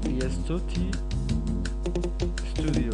Piastoti Studio.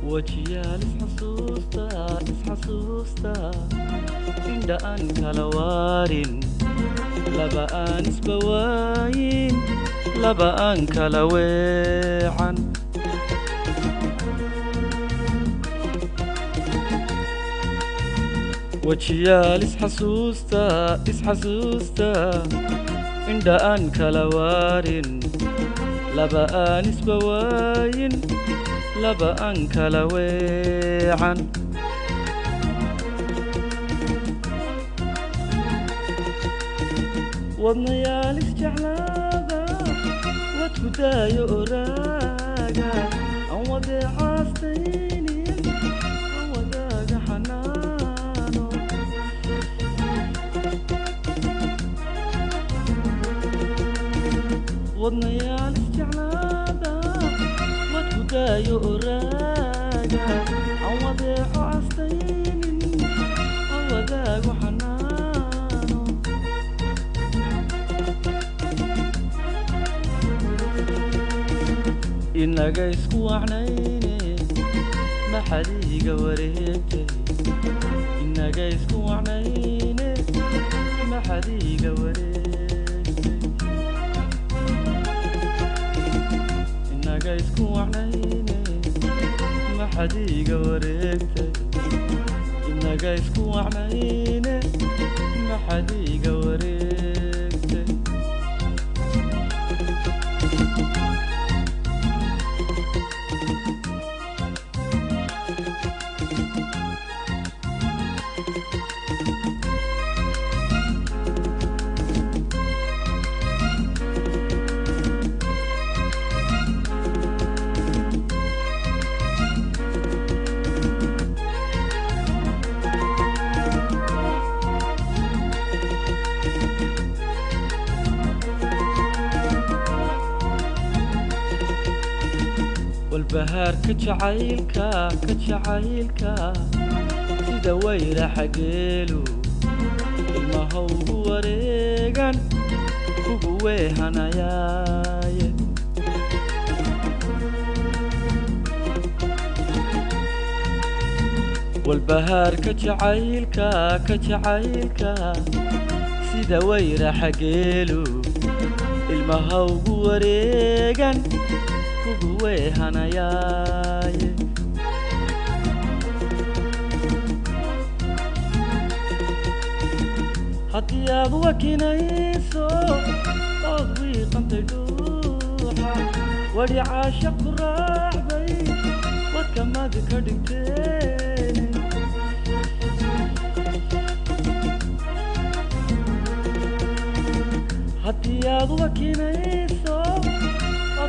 وجيال اسحسوستا عند أنك لوارين لبا أنس بواين لبا أنك لويعن وجيال اسحسوستا عند أنك لوارين لبا أنس بواين لبا أنك لويعن wadnayaal isjeclaada wadkudaayo oraaga aan wadeecaastaynin aan wadaaga xanaano wadnayaal isjeclaada wadkudaayo oraaga aan wadeeco astaynin aan wadaago xanaano inaga isku wacnayne maxadiiga wareegtay inaga isku wacnayne maxadiiga wareegtay inaga isku wacnayne maxadiiga wareegtay inaga isku wacnayne maxadiiga wareegtay والبهار كجعيلكا سيدا ويرا حقيلو ما هو وريغان كوغوي هناياي والبهار كجعيلكا سيدا ويرا حقيلو ما هو وريغان كوغوي هناياي هاتي أبو كنيسو أضوي قنت دوحة ودي عاشق راحبي وكما ذكرتيني هاتي أبو كنيسو